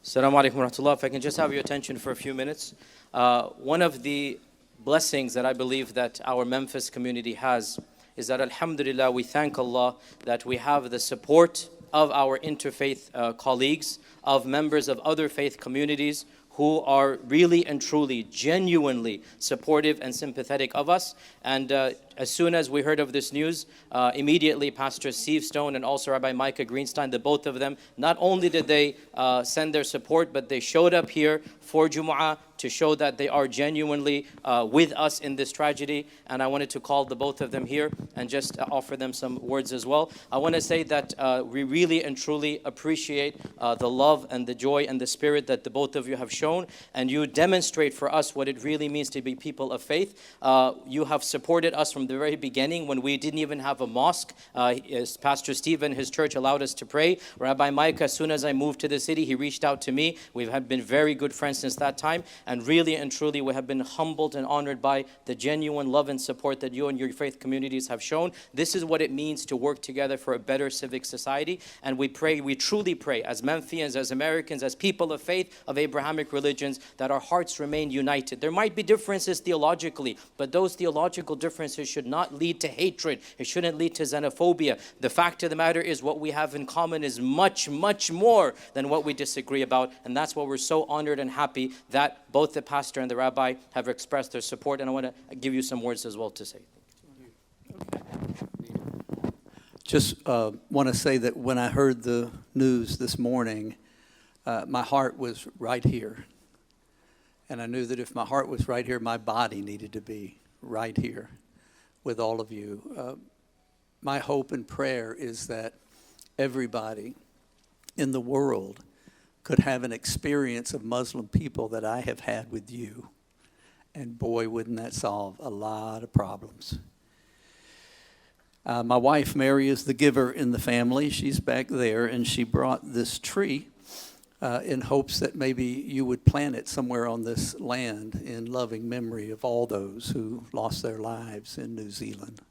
Assalamu alaikum wa rahmatullah. If I can just have your attention for a few minutes. One of the blessings that I believe that our Memphis community has is that alhamdulillah, we thank Allah that we have the support of our interfaith colleagues, of members of other faith communities who are really and truly, genuinely supportive and sympathetic of us. And as soon as we heard of this news, immediately Pastor Steve Stone and also Rabbi Micah Greenstein, the both of them, not only did they send their support, but they showed up here for Jumu'ah to show that they are genuinely with us in this tragedy. And I wanted to call the both of them here and just offer them some words as well. I want to say that we really and truly appreciate the love and the joy and the spirit that the both of you have shown, and you demonstrate for us what it really means to be people of faith. You have supported us from the very beginning when we didn't even have a mosque. Pastor Steve and his church allowed us to pray. Rabbi Micah, as soon as I moved to the city, he reached out to me. We've been very good friends since that time, and really and truly we have been humbled and honored by the genuine love and support that you and your faith communities have shown. This is what it means to work together for a better civic society, and we pray, we truly pray as Memphians, as Americans, as people of faith, of Abrahamic religions, that our hearts remain united. There might be differences theologically, but those theological differences should not lead to hatred. It shouldn't lead to xenophobia. The fact of the matter is what we have in common is much, much more than what we disagree about, and that's why we're so honored and happy that both the pastor and the rabbi have expressed their support, and I want to give you some words as well to say. Just want to say that when I heard the news this morning, my heart was right here. And I knew that if my heart was right here, my body needed to be right here with all of you. My hope and prayer is that everybody in the world could have an experience of Muslim people that I have had with you. And boy, wouldn't that solve a lot of problems. My wife, Mary, is the giver in the family. She's back there, and she brought this tree in hopes that maybe you would plant it somewhere on this land in loving memory of all those who lost their lives in New Zealand.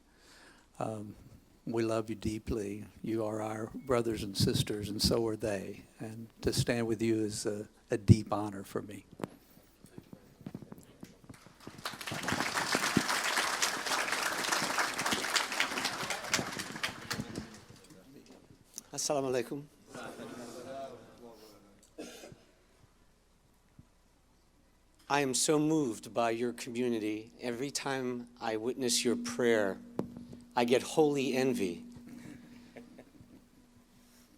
We love you deeply. You are our brothers and sisters, and so are they. And to stand with you is a deep honor for me. Assalamu alaikum. I am so moved by your community. Every time I witness your prayer, I get holy envy.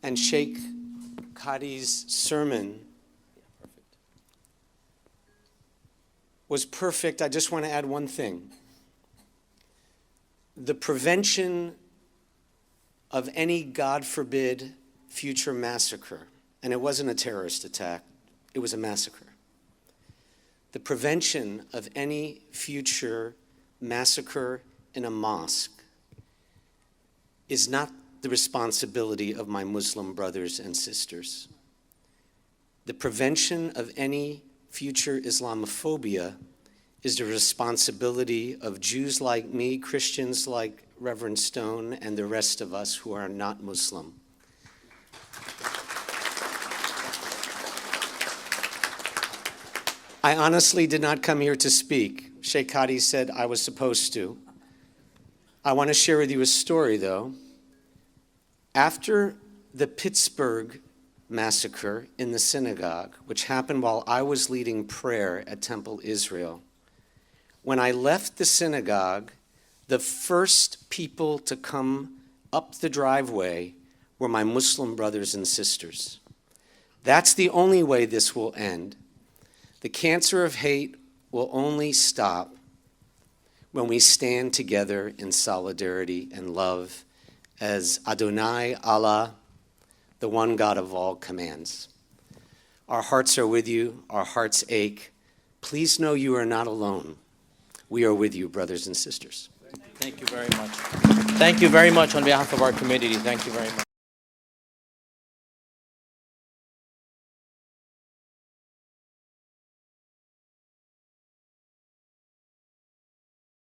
And Sheikh Qadi's sermon was perfect. I just want to add one thing. The prevention of any, God forbid, future massacre, and it wasn't a terrorist attack, it was a massacre. The prevention of any future massacre in a mosque is not the responsibility of my Muslim brothers and sisters. The prevention of any future Islamophobia is the responsibility of Jews like me, Christians like Reverend Stone, and the rest of us who are not Muslim. I honestly did not come here to speak. Sheikh Qadi said I was supposed to. I want to share with you a story, though. After the Pittsburgh massacre in the synagogue, which happened while I was leading prayer at Temple Israel, when I left the synagogue, the first people to come up the driveway were my Muslim brothers and sisters. That's the only way this will end. The cancer of hate will only stop when we stand together in solidarity and love as Adonai Allah, the one God of all, commands. Our hearts are with you. Our hearts ache. Please know you are not alone. We are with you, brothers and sisters. Thank you very much. Thank you very much on behalf of our community. Thank you very much.